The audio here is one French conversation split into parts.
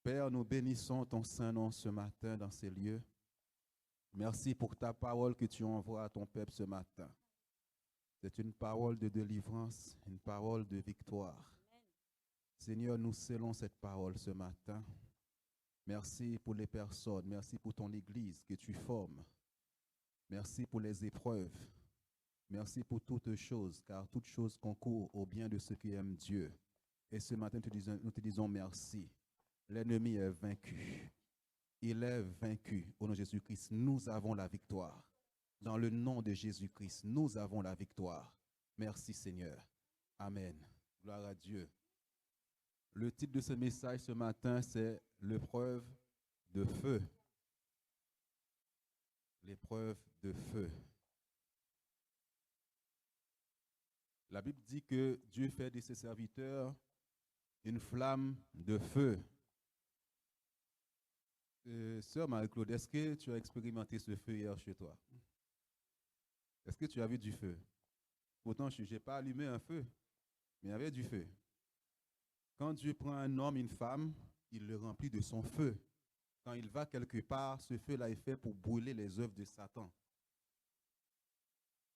Père, nous bénissons ton saint nom ce matin dans ces lieux. Merci pour ta parole que tu envoies à ton peuple ce matin. C'est une parole de délivrance, une parole de victoire. Seigneur, nous scellons cette parole ce matin. Merci pour les personnes, merci pour ton Église que tu formes. Merci pour les épreuves. Merci pour toutes choses, car toutes choses concourent au bien de ceux qui aiment Dieu. Et ce matin, nous te disons merci. L'ennemi est vaincu. Il est vaincu. Au nom de Jésus-Christ, nous avons la victoire. Dans le nom de Jésus-Christ, nous avons la victoire. Merci Seigneur. Amen. Gloire à Dieu. Le titre de ce message ce matin, c'est l'épreuve de feu. L'épreuve de feu. La Bible dit que Dieu fait de ses serviteurs une flamme de feu. Sœur Marie-Claude, est-ce que tu as expérimenté ce feu hier chez toi? Est-ce que tu as vu du feu? Pourtant, je n'ai pas allumé un feu, mais il y avait du feu. Quand Dieu prend un homme, une femme, il le remplit de son feu. Quand il va quelque part, ce feu-là est fait pour brûler les œuvres de Satan.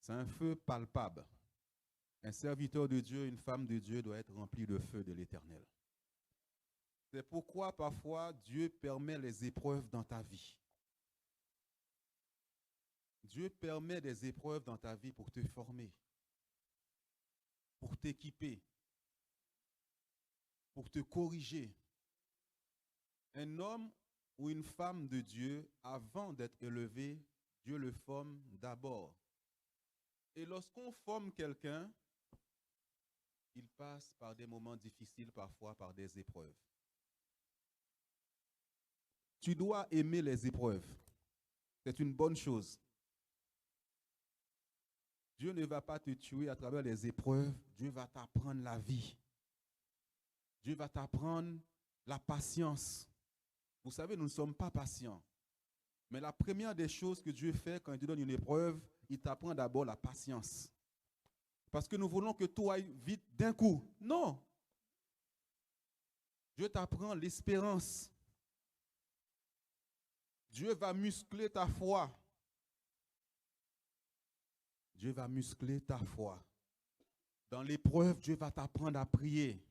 C'est un feu palpable. Un serviteur de Dieu, une femme de Dieu doit être rempli de feu de l'Éternel. C'est pourquoi parfois Dieu permet les épreuves dans ta vie. Dieu permet des épreuves dans ta vie pour te former, pour t'équiper, pour te corriger. Un homme ou une femme de Dieu, avant d'être élevé, Dieu le forme d'abord. Et lorsqu'on forme quelqu'un, il passe par des moments difficiles, parfois par des épreuves. Tu dois aimer les épreuves. C'est une bonne chose. Dieu ne va pas te tuer à travers les épreuves. Dieu va t'apprendre la vie. Dieu va t'apprendre la patience. Vous savez, nous ne sommes pas patients. Mais la première des choses que Dieu fait quand il te donne une épreuve, il t'apprend d'abord la patience. Parce que nous voulons que tout aille vite d'un coup. Non. Dieu t'apprend l'espérance. Dieu va muscler ta foi. Dieu va muscler ta foi. Dans l'épreuve, Dieu va t'apprendre à prier.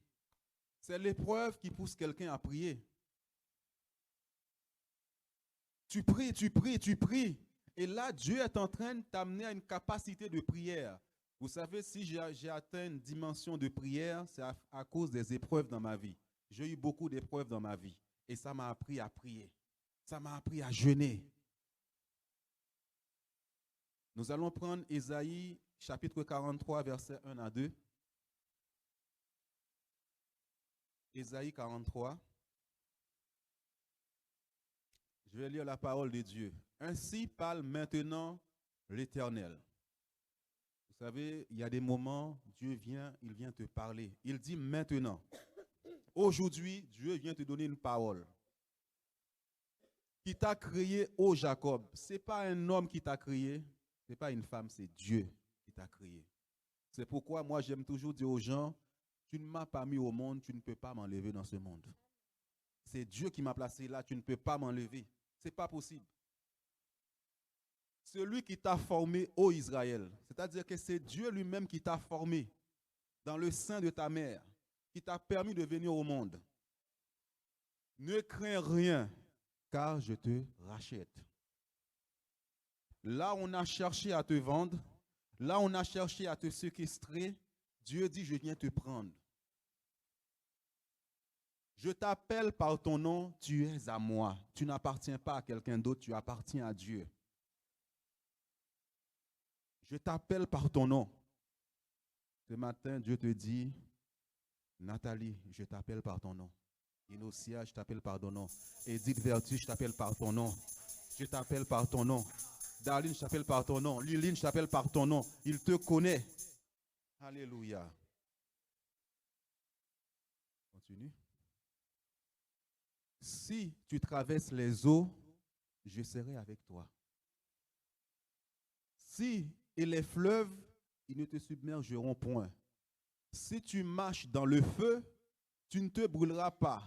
C'est l'épreuve qui pousse quelqu'un à prier. Tu pries, tu pries, tu pries. Et là, Dieu est en train de t'amener à une capacité de prière. Vous savez, si j'ai atteint une dimension de prière, c'est à cause des épreuves dans ma vie. J'ai eu beaucoup d'épreuves dans ma vie. Et ça m'a appris à prier. Ça m'a appris à jeûner. Nous allons prendre Ésaïe, chapitre 43, versets 1 à 2. Ésaïe 43. Je vais lire la parole de Dieu. Ainsi parle maintenant l'Éternel. Vous savez, il y a des moments, Dieu vient, il vient te parler. Il dit maintenant. Aujourd'hui, Dieu vient te donner une parole. Qui t'a créé, ô Jacob. Ce n'est pas un homme qui t'a créé, ce n'est pas une femme, c'est Dieu qui t'a créé. C'est pourquoi moi j'aime toujours dire aux gens, tu ne m'as pas mis au monde, tu ne peux pas m'enlever dans ce monde. C'est Dieu qui m'a placé là, tu ne peux pas m'enlever. Ce n'est pas possible. Celui qui t'a formé, ô Israël, c'est-à-dire que c'est Dieu lui-même qui t'a formé dans le sein de ta mère, qui t'a permis de venir au monde. Ne crains rien, car je te rachète. Là, on a cherché à te vendre, là, on a cherché à te séquestrer, Dieu dit, je viens te prendre. Je t'appelle par ton nom, tu es à moi. Tu n'appartiens pas à quelqu'un d'autre, tu appartiens à Dieu. Je t'appelle par ton nom. Ce matin, Dieu te dit, Nathalie, je t'appelle par ton nom. Inocia, je t'appelle par ton nom. Edith Vertu, je t'appelle par ton nom. Je t'appelle par ton nom. Darlene, je t'appelle par ton nom. Liline, je t'appelle par ton nom. Il te connaît. Alléluia. Continue. Si tu traverses les eaux, je serai avec toi. Si et les fleuves, ils ne te submergeront point. Si tu marches dans le feu, tu ne te brûleras pas.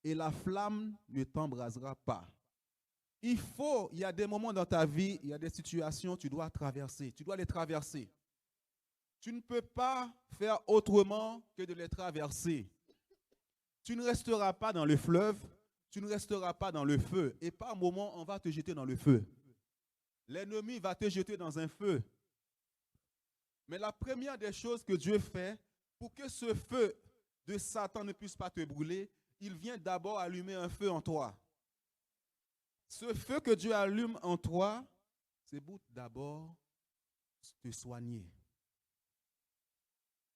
et la flamme ne t'embrasera pas. Il y a des moments dans ta vie, il y a des situations que tu dois traverser. Tu dois les traverser. Tu ne peux pas faire autrement que de les traverser. Tu ne resteras pas dans le fleuve, tu ne resteras pas dans le feu. Et par moment, on va te jeter dans le feu. L'ennemi va te jeter dans un feu. Mais la première des choses que Dieu fait, pour que ce feu de Satan ne puisse pas te brûler, il vient d'abord allumer un feu en toi. Ce feu que Dieu allume en toi, c'est pour d'abord te soigner.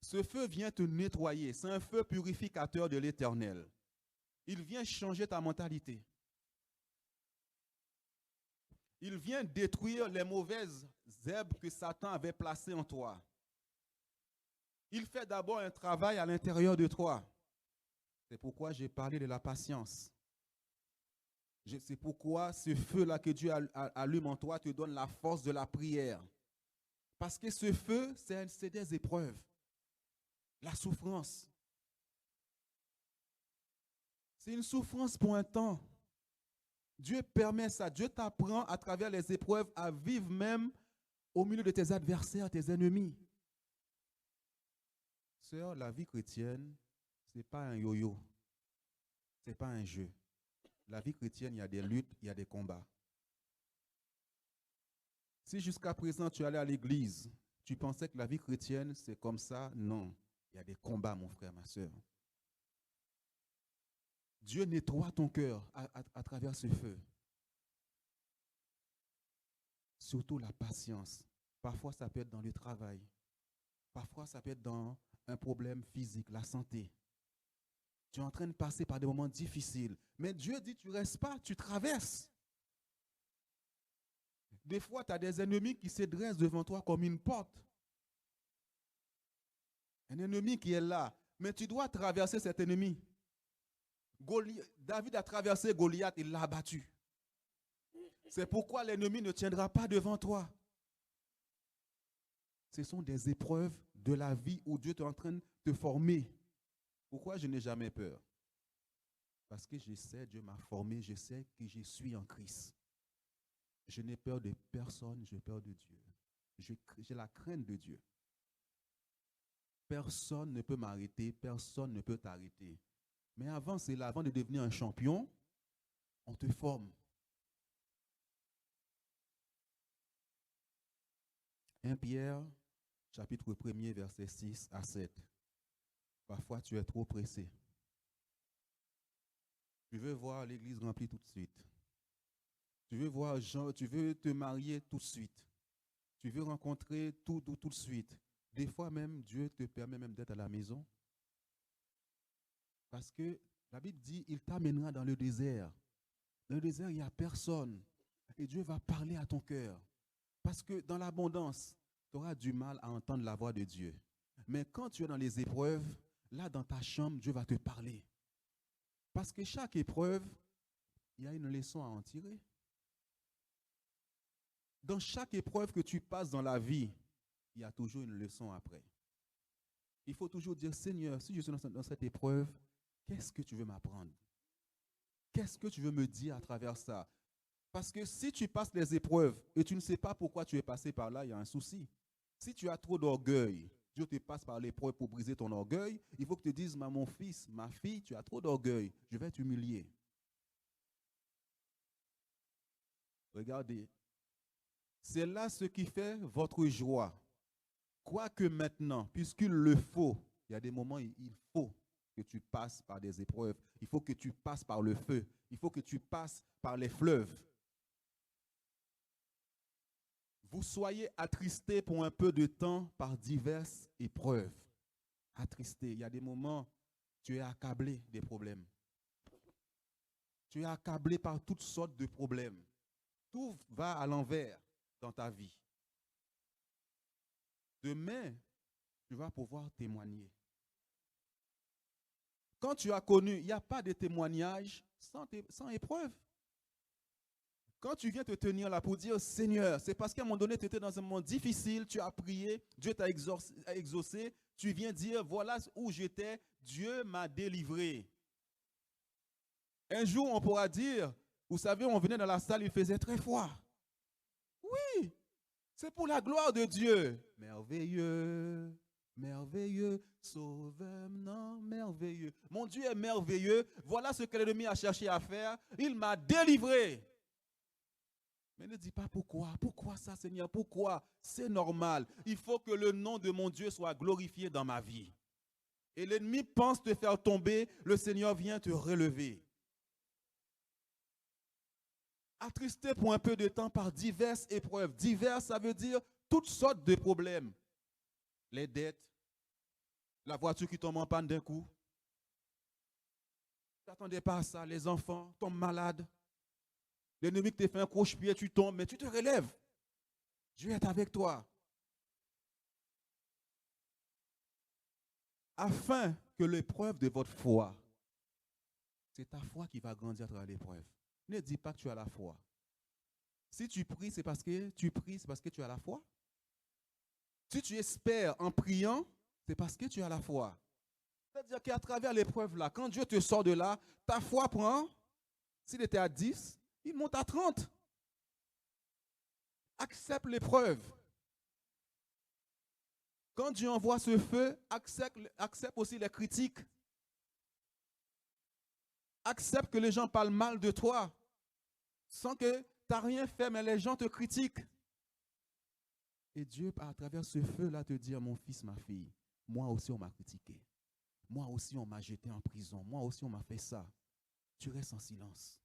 Ce feu vient te nettoyer. C'est un feu purificateur de l'Éternel. Il vient changer ta mentalité. Il vient détruire les mauvaises herbes que Satan avait placées en toi. Il fait d'abord un travail à l'intérieur de toi. C'est pourquoi j'ai parlé de la patience. C'est pourquoi ce feu-là que Dieu allume en toi te donne la force de la prière. Parce que ce feu, c'est des épreuves. La souffrance. C'est une souffrance pour un temps. Dieu permet ça. Dieu t'apprend à travers les épreuves à vivre même au milieu de tes adversaires, tes ennemis. Sœur, la vie chrétienne, ce n'est pas un yo-yo. Ce n'est pas un jeu. La vie chrétienne, il y a des luttes, il y a des combats. Si jusqu'à présent tu allais à l'église, tu pensais que la vie chrétienne, c'est comme ça, non. Il y a des combats, mon frère, ma soeur. Dieu nettoie ton cœur à travers ce feu. Surtout la patience. Parfois, ça peut être dans le travail. Parfois, ça peut être dans un problème physique, la santé. Tu es en train de passer par des moments difficiles. Mais Dieu dit, tu ne restes pas, tu traverses. Des fois, tu as des ennemis qui se dressent devant toi comme une porte. Un ennemi qui est là. Mais tu dois traverser cet ennemi. David a traversé Goliath, il l'a abattu. C'est pourquoi l'ennemi ne tiendra pas devant toi. Ce sont des épreuves de la vie où Dieu est en train de te former. Pourquoi je n'ai jamais peur? Parce que je sais, Dieu m'a formé, je sais que je suis en Christ. Je n'ai peur de personne, j'ai peur de Dieu. J'ai la crainte de Dieu. Personne ne peut m'arrêter, personne ne peut t'arrêter. Mais avant cela, avant de devenir un champion, on te forme. 1 Pierre, chapitre 1er, versets 6 à 7. Parfois, tu es trop pressé. Tu veux voir l'église remplie tout de suite. Tu veux voir Jean, tu veux te marier tout de suite. Tu veux rencontrer tout de suite. Des fois même, Dieu te permet même d'être à la maison. Parce que la Bible dit, il t'amènera dans le désert. Dans le désert, il n'y a personne. Et Dieu va parler à ton cœur. Parce que dans l'abondance, tu auras du mal à entendre la voix de Dieu. Mais quand tu es dans les épreuves, là dans ta chambre, Dieu va te parler. Parce que chaque épreuve, il y a une leçon à en tirer. Dans chaque épreuve que tu passes dans la vie, il y a toujours une leçon après. Il faut toujours dire, Seigneur, si je suis dans cette épreuve, qu'est-ce que tu veux m'apprendre? Qu'est-ce que tu veux me dire à travers ça? Parce que si tu passes les épreuves et tu ne sais pas pourquoi tu es passé par là, il y a un souci. Si tu as trop d'orgueil, Dieu te passe par l'épreuve pour briser ton orgueil, il faut que tu te dises, mon fils, ma fille, tu as trop d'orgueil, je vais t'humilier. Regardez, c'est là ce qui fait votre joie. Quoique maintenant, puisqu'il le faut, il y a des moments où il faut que tu passes par des épreuves, il faut que tu passes par le feu, il faut que tu passes par les fleuves. Vous soyez attristés pour un peu de temps par diverses épreuves. Attristés, il y a des moments, tu es accablé des problèmes. Tu es accablé par toutes sortes de problèmes. Tout va à l'envers dans ta vie. Demain, tu vas pouvoir témoigner. Quand tu as connu, il n'y a pas de témoignage sans épreuve. Quand tu viens te tenir là pour dire, Seigneur, c'est parce qu'à un moment donné, tu étais dans un moment difficile, tu as prié, Dieu t'a exaucé, tu viens dire, voilà où j'étais, Dieu m'a délivré. Un jour, on pourra dire, vous savez, on venait dans la salle, il faisait très froid. Oui, c'est pour la gloire de Dieu. Merveilleux, merveilleux, sauveur, non, merveilleux. Mon Dieu est merveilleux. Voilà ce que l'ennemi a cherché à faire. Il m'a délivré. Mais ne dis pas pourquoi. Pourquoi ça, Seigneur? Pourquoi? C'est normal. Il faut que le nom de mon Dieu soit glorifié dans ma vie. Et l'ennemi pense te faire tomber. Le Seigneur vient te relever. Attristé pour un peu de temps par diverses épreuves. Diverses, ça veut dire toutes sortes de problèmes. Les dettes, la voiture qui tombe en panne d'un coup. Tu n'attendais pas à ça. Les enfants tombent malades. L'ennemi te fait un croche-pied, tu tombes, mais tu te relèves. Dieu est avec toi. Afin que l'épreuve de votre foi, c'est ta foi qui va grandir à travers l'épreuve. Ne dis pas que tu as la foi. Si tu pries, c'est parce que tu pries, c'est parce que tu as la foi. Si tu espères en priant, c'est parce que tu as la foi. C'est-à-dire qu'à travers l'épreuve là, quand Dieu te sort de là, ta foi prend, s'il était à 10, il monte à 30. Accepte l'épreuve. Quand Dieu envoie ce feu, accepte aussi les critiques. Accepte que les gens parlent mal de toi, sans que tu n'as rien fait, mais les gens te critiquent. Et Dieu, à travers ce feu-là, te dit, mon fils, ma fille, moi aussi on m'a critiqué. Moi aussi on m'a jeté en prison. Moi aussi on m'a fait ça. Tu restes en silence.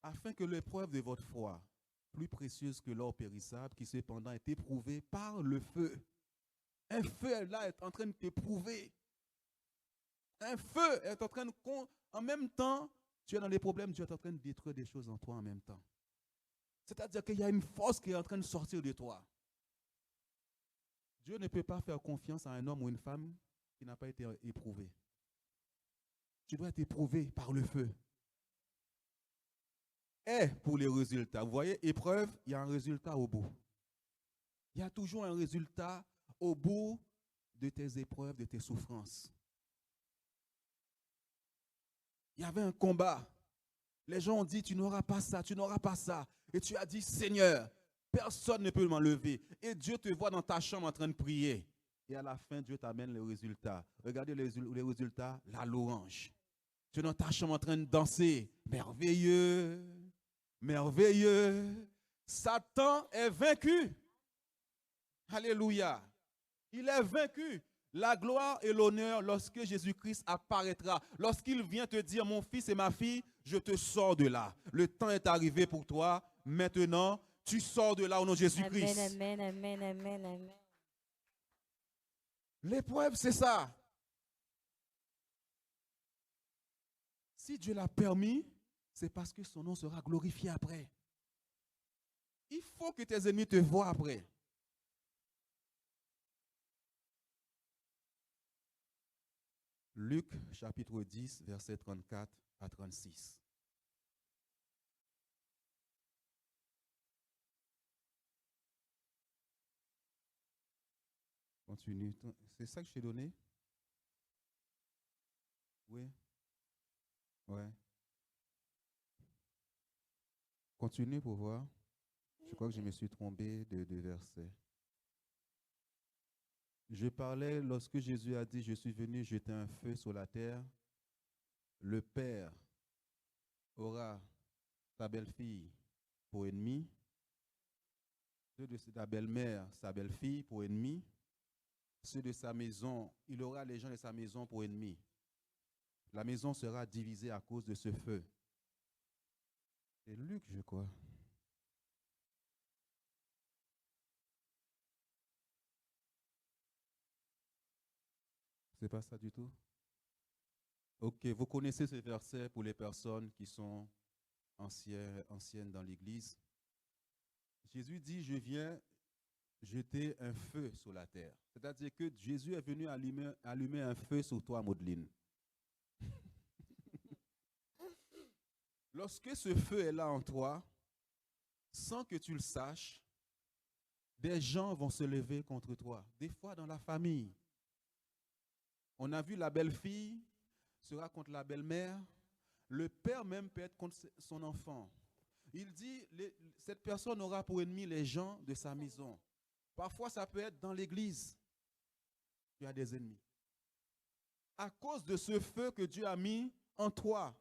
Afin que l'épreuve de votre foi, plus précieuse que l'or périssable, qui cependant est éprouvée par le feu. Un feu là est en train de t'éprouver. Un feu est en train de... En même temps, tu es dans des problèmes, Dieu est en train de détruire des choses en toi en même temps. C'est-à-dire qu'il y a une force qui est en train de sortir de toi. Dieu ne peut pas faire confiance à un homme ou une femme qui n'a pas été éprouvé. Tu dois être éprouvé par le feu. Et pour les résultats, vous voyez, épreuve, il y a un résultat au bout. Il y a toujours un résultat au bout de tes épreuves, de tes souffrances. Il y avait un combat. Les gens ont dit, tu n'auras pas ça, tu n'auras pas ça. Et tu as dit, Seigneur, personne ne peut m'enlever. Et Dieu te voit dans ta chambre en train de prier. Et à la fin, Dieu t'amène les résultats. Regardez les résultats, la louange. Tu es dans ta chambre en train de danser. Merveilleux, merveilleux. Satan est vaincu. Alléluia. Il est vaincu. La gloire et l'honneur lorsque Jésus-Christ apparaîtra. Lorsqu'il vient te dire, mon fils et ma fille, je te sors de là. Le temps est arrivé pour toi. Maintenant, tu sors de là au nom de Jésus-Christ. Amen, amen, amen, amen. L'épreuve, c'est ça. Si Dieu l'a permis, c'est parce que son nom sera glorifié après. Il faut que tes ennemis te voient après. Luc chapitre 10, versets 34 à 36. Continue. C'est ça que je t'ai donné? Oui. Ouais. Continue pour voir. Je crois que je me suis trompé de verset. Je parlais lorsque Jésus a dit, je suis venu jeter un feu sur la terre. Le Père aura sa belle-fille pour ennemie, ceux de sa belle-mère, sa belle-fille pour ennemie, ceux de sa maison, il aura les gens de sa maison pour ennemis. La maison sera divisée à cause de ce feu. C'est Luc, je crois. C'est pas ça du tout? Ok, vous connaissez ce verset pour les personnes qui sont anciennes dans l'Église. Jésus dit, je viens jeter un feu sur la terre. C'est-à-dire que Jésus est venu allumer un feu sur toi, Maudelyne. Lorsque ce feu est là en toi, sans que tu le saches, des gens vont se lever contre toi. Des fois dans la famille. On a vu la belle-fille, sera contre la belle-mère. Le père même peut être contre son enfant. Il dit, cette personne aura pour ennemi les gens de sa maison. Parfois, ça peut être dans l'église. Tu as des ennemis. À cause de ce feu que Dieu a mis en toi.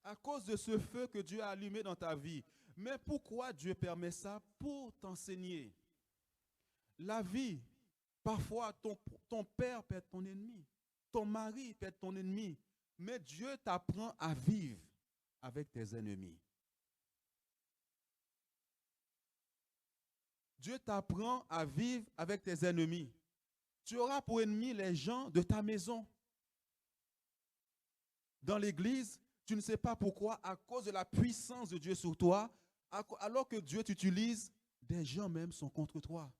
À cause de ce feu que Dieu a allumé dans ta vie. Mais pourquoi Dieu permet ça? Pour t'enseigner. La vie, parfois, ton père peut être ton ennemi. Ton mari peut être ton ennemi. Mais Dieu t'apprend à vivre avec tes ennemis. Dieu t'apprend à vivre avec tes ennemis. Tu auras pour ennemi les gens de ta maison. Dans l'église, tu ne sais pas pourquoi, à cause de la puissance de Dieu sur toi, alors que Dieu t'utilise, des gens même sont contre toi.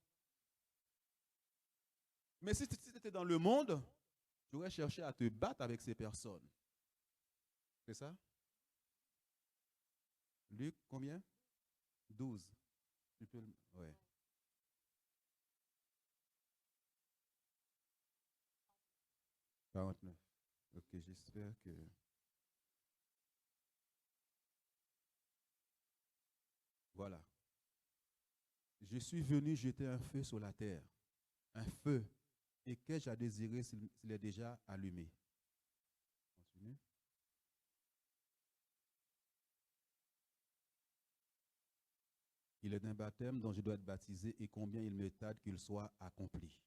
Mais si tu étais dans le monde, tu aurais cherché à te battre avec ces personnes. C'est ça? Luc, combien? 12. Tu peux le... Ouais. « 49. Ok, j'espère que... Voilà. Je suis venu jeter un feu sur la terre. Un feu. Et qu'ai-je à désirer s'il est déjà allumé? Continue. Il est d'un baptême dont je dois être baptisé et combien il me tarde qu'il soit accompli.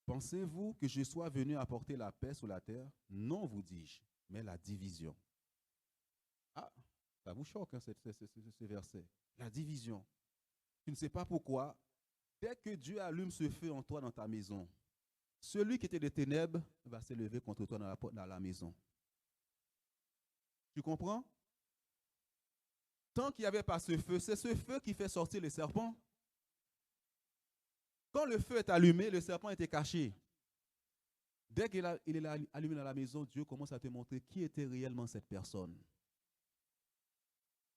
Pensez-vous que je sois venu apporter la paix sur la terre? Non, vous dis-je, mais la division. Ah, ça vous choque, hein, ce verset. La division. Tu ne sais pas pourquoi. Dès que Dieu allume ce feu en toi dans ta maison, celui qui était des ténèbres va s'élever contre toi dans la maison. Tu comprends? Tant qu'il n'y avait pas ce feu, c'est ce feu qui fait sortir les serpents. Quand le feu est allumé, le serpent était caché. Dès qu'il est allumé dans la maison, Dieu commence à te montrer qui était réellement cette personne.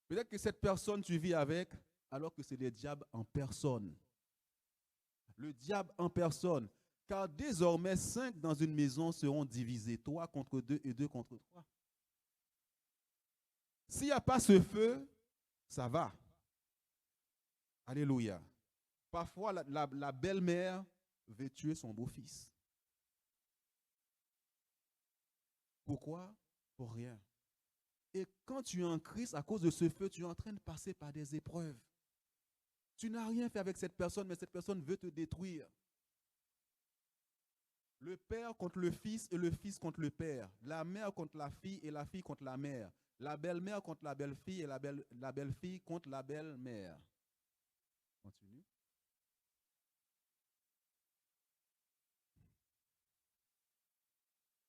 Peut-être que cette personne, tu vis avec, alors que c'est le diable en personne. Le diable en personne. Car désormais, 5 dans une maison seront divisés. 3 contre 2 et 2 contre 3. S'il n'y a pas ce feu, ça va. Alléluia. Parfois, la belle-mère veut tuer son beau-fils. Pourquoi? Pour rien. Et quand tu es en Christ, à cause de ce feu, tu es en train de passer par des épreuves. Tu n'as rien fait avec cette personne, mais cette personne veut te détruire. Le père contre le fils et le fils contre le père. La mère contre la fille et la fille contre la mère. La belle-mère contre la belle-fille et la belle-fille contre la belle-mère. Continue.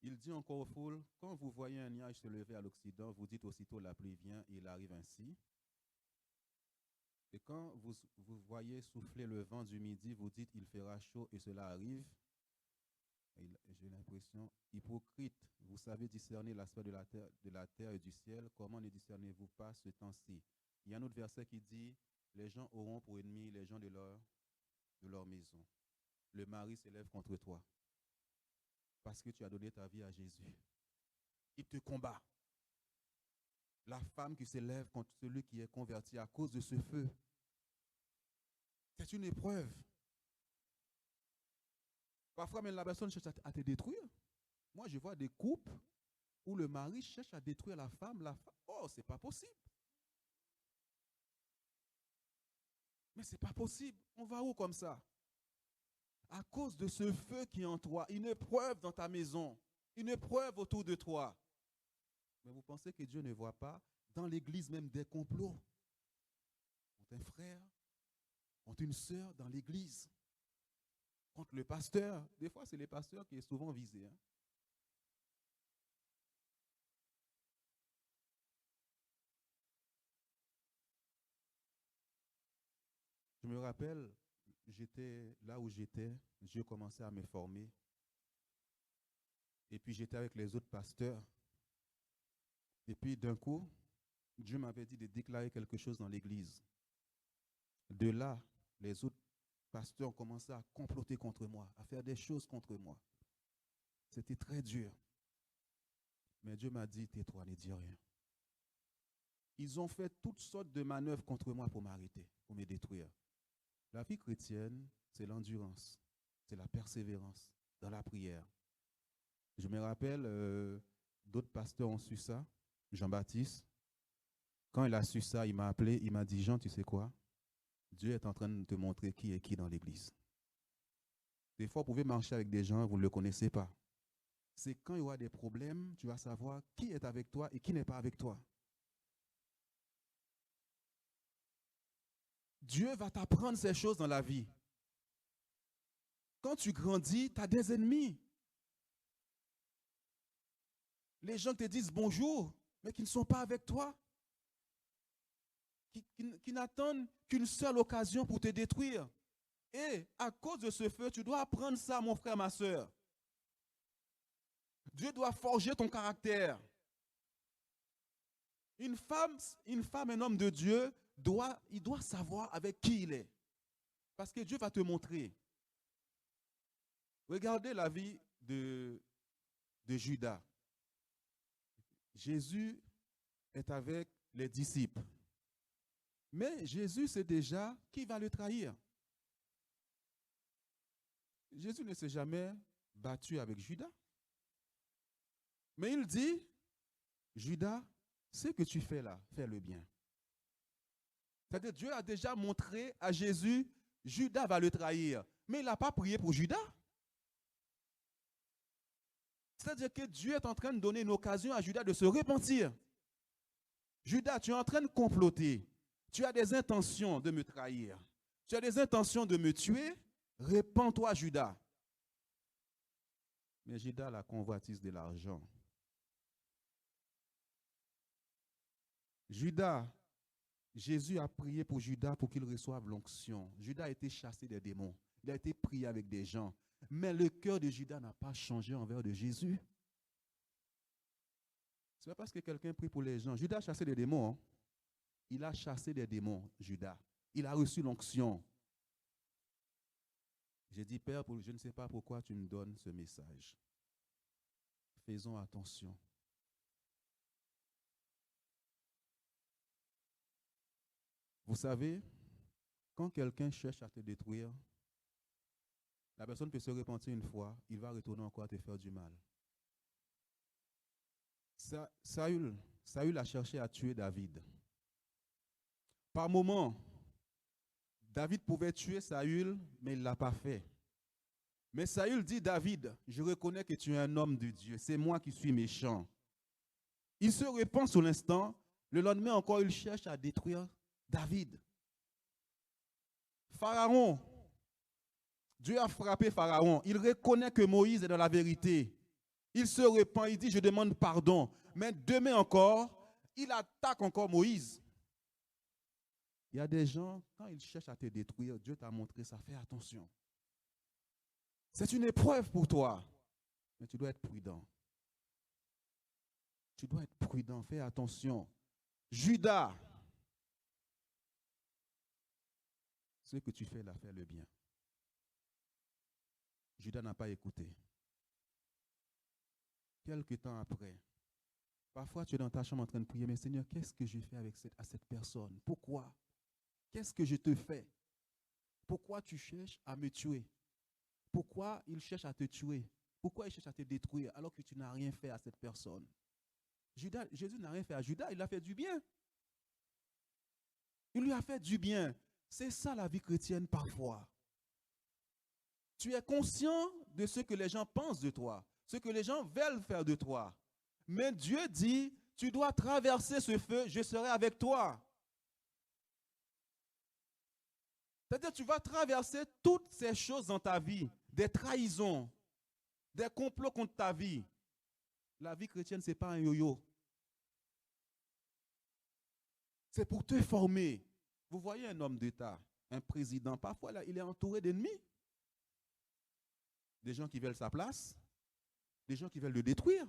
Il dit encore aux foules, quand vous voyez un nuage se lever à l'Occident, vous dites aussitôt la pluie vient, et il arrive ainsi. Et quand vous voyez souffler le vent du midi, vous dites il fera chaud et cela arrive. J'ai l'impression, hypocrite, vous savez discerner l'aspect de la terre et du ciel, comment ne discernez-vous pas ce temps-ci? Il y a un autre verset qui dit, les gens auront pour ennemis les gens de leur maison. Le mari s'élève contre toi parce que tu as donné ta vie à Jésus. Il te combat. La femme qui s'élève contre celui qui est converti à cause de ce feu. C'est une épreuve. Parfois, même la personne cherche à te détruire. Moi, je vois des couples où le mari cherche à détruire la femme. Oh, c'est pas possible. Mais c'est pas possible. On va où comme ça? À cause de ce feu qui est en toi, une épreuve dans ta maison, une épreuve autour de toi. Mais vous pensez que Dieu ne voit pas dans l'église même des complots contre un frère, contre une sœur dans l'église, contre le pasteur. Des fois, c'est le pasteur qui est souvent visé. Hein. Je me rappelle, j'étais là où j'étais, Dieu commençait à me former. Et puis j'étais avec les autres pasteurs. Et puis d'un coup, Dieu m'avait dit de déclarer quelque chose dans l'église. De là, les autres pasteurs ont commencé à comploter contre moi, à faire des choses contre moi. C'était très dur. Mais Dieu m'a dit, tais-toi, ne dis rien. Ils ont fait toutes sortes de manœuvres contre moi pour m'arrêter, pour me détruire. La vie chrétienne, c'est l'endurance, c'est la persévérance dans la prière. Je me rappelle, d'autres pasteurs ont su ça. Jean-Baptiste, quand il a su ça, il m'a appelé, il m'a dit, Jean, tu sais quoi? Dieu est en train de te montrer qui est qui dans l'église. Des fois, vous pouvez marcher avec des gens, vous ne le connaissez pas. C'est quand il y aura des problèmes, tu vas savoir qui est avec toi et qui n'est pas avec toi. Dieu va t'apprendre ces choses dans la vie. Quand tu grandis, tu as des ennemis. Les gens te disent bonjour, mais qui ne sont pas avec toi. Qui n'attendent qu'une seule occasion pour te détruire. Et à cause de ce feu, tu dois apprendre ça, mon frère, ma soeur. Dieu doit forger ton caractère. Une femme, un homme de Dieu, il doit savoir avec qui il est. Parce que Dieu va te montrer. Regardez la vie de Judas. Jésus est avec les disciples. Mais Jésus sait déjà qui va le trahir. Jésus ne s'est jamais battu avec Judas. Mais il dit, Judas, ce que tu fais là, fais le bien. C'est-à-dire Dieu a déjà montré à Jésus, Judas va le trahir. Mais il n'a pas prié pour Judas. C'est-à-dire que Dieu est en train de donner une occasion à Judas de se repentir. Judas, tu es en train de comploter. Tu as des intentions de me trahir. Tu as des intentions de me tuer. Répands-toi, Judas. Mais Judas a la convoitise de l'argent. Judas, Jésus a prié pour Judas pour qu'il reçoive l'onction. Judas a été chassé des démons. Il a été prié avec des gens. Mais le cœur de Judas n'a pas changé envers de Jésus. Ce n'est pas parce que quelqu'un prie pour les gens. Judas a chassé des démons. Hein. Il a chassé des démons, Judas. Il a reçu l'onction. J'ai dit, Père, je ne sais pas pourquoi tu me donnes ce message. Faisons attention. Vous savez, quand quelqu'un cherche à te détruire, la personne peut se repentir une fois, il va retourner encore à te faire du mal. Saül a cherché à tuer David. Par moment, David pouvait tuer Saül, mais il ne l'a pas fait. Mais Saül dit, David, je reconnais que tu es un homme de Dieu, c'est moi qui suis méchant. Il se repent sur l'instant, le lendemain encore, il cherche à détruire David. Pharaon, Dieu a frappé Pharaon. Il reconnaît que Moïse est dans la vérité. Il se repent, il dit, je demande pardon. Mais demain encore, il attaque encore Moïse. Il y a des gens, quand ils cherchent à te détruire, Dieu t'a montré ça, fais attention. C'est une épreuve pour toi, mais tu dois être prudent. Tu dois être prudent, fais attention. Judas, ce que tu fais là, fais le bien. Judas n'a pas écouté. Quelque temps après, parfois tu es dans ta chambre en train de prier, mais Seigneur, qu'est-ce que je fais à cette personne? Pourquoi? Qu'est-ce que je te fais? Pourquoi tu cherches à me tuer? Pourquoi il cherche à te tuer? Pourquoi il cherche à te détruire alors que tu n'as rien fait à cette personne? Jésus n'a rien fait à Judas, il a fait du bien. Il lui a fait du bien. C'est ça la vie chrétienne parfois. Tu es conscient de ce que les gens pensent de toi, ce que les gens veulent faire de toi. Mais Dieu dit, tu dois traverser ce feu, je serai avec toi. C'est-à-dire tu vas traverser toutes ces choses dans ta vie, des trahisons, des complots contre ta vie. La vie chrétienne, ce n'est pas un yo-yo. C'est pour te former. Vous voyez un homme d'État, un président, parfois là, il est entouré d'ennemis. Des gens qui veulent sa place, des gens qui veulent le détruire.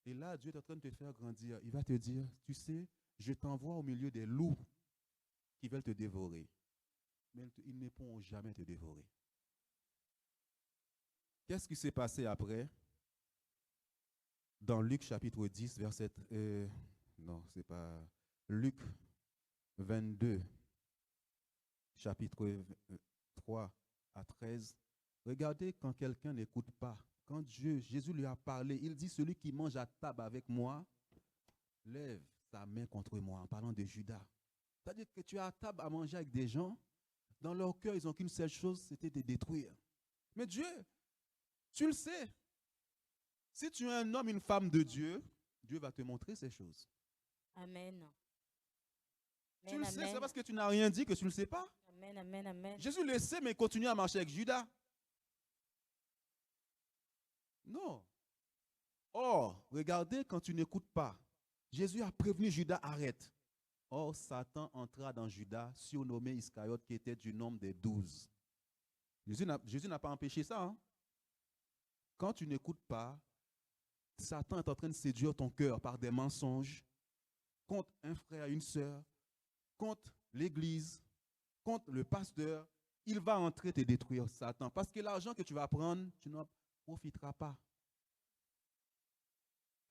Et là, Dieu est en train de te faire grandir. Il va te dire, tu sais, je t'envoie au milieu des loups. qui veulent te dévorer. Mais ils ne pourront jamais te dévorer. Qu'est-ce qui s'est passé après? Dans Luc chapitre 10, verset... non, c'est pas... Luc 22, chapitre 3 à 13. Regardez quand quelqu'un n'écoute pas. Quand Jésus lui a parlé, il dit, celui qui mange à table avec moi, lève sa main contre moi, en parlant de Judas. C'est-à-dire que tu es à table à manger avec des gens, dans leur cœur, ils n'ont qu'une seule chose, c'était de détruire. Mais Dieu, tu le sais. Si tu es un homme, une femme de Dieu, Dieu va te montrer ces choses. Amen. Tu le sais, c'est parce que tu n'as rien dit que tu ne le sais pas. Amen, amen, amen. Jésus le sait, mais il continue à marcher avec Judas. Non. Or, regardez quand tu n'écoutes pas. Jésus a prévenu Judas, arrête. Or, Satan entra dans Judas, surnommé Iscariote, qui était du nombre des 12. Jésus n'a pas empêché ça. Hein? Quand tu n'écoutes pas, Satan est en train de séduire ton cœur par des mensonges contre un frère, une sœur, contre l'église, contre le pasteur. Il va entrer te détruire, Satan. Parce que l'argent que tu vas prendre, tu n'en profiteras pas.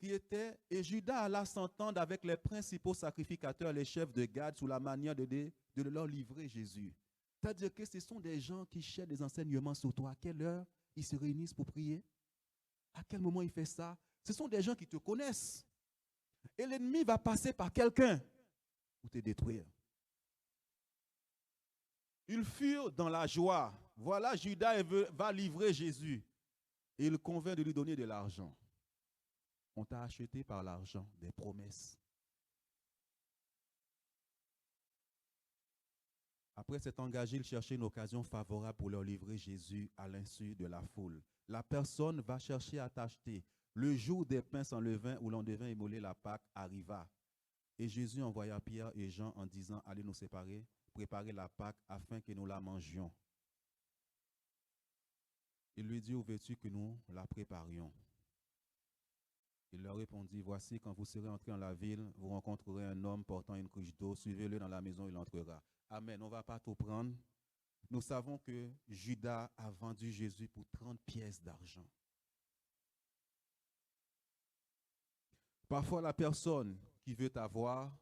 Et Judas alla s'entendre avec les principaux sacrificateurs, les chefs de garde, sous la manière de leur livrer Jésus. C'est-à-dire que ce sont des gens qui cherchent des enseignements sur toi. À quelle heure ils se réunissent pour prier? À quel moment ils font ça? Ce sont des gens qui te connaissent. Et l'ennemi va passer par quelqu'un pour te détruire. Ils furent dans la joie. Voilà, Judas va livrer Jésus. Et il convient de lui donner de l'argent. On t'a acheté par l'argent, des promesses. Après s'être engagé, il cherchait une occasion favorable pour leur livrer Jésus à l'insu de la foule. La personne va chercher à t'acheter. Le jour des pains sans levain où l'on devait immoler la Pâque arriva. Et Jésus envoya Pierre et Jean en disant, allez nous séparer, préparer la Pâque afin que nous la mangions. Il lui dit, où veux-tu que nous la préparions? Il leur répondit, voici, quand vous serez entrés dans la ville, vous rencontrerez un homme portant une cruche d'eau, suivez-le dans la maison, il entrera. Amen, on ne va pas tout prendre. Nous savons que Judas a vendu Jésus pour 30 pièces d'argent. Parfois, la personne qui veut t'avoir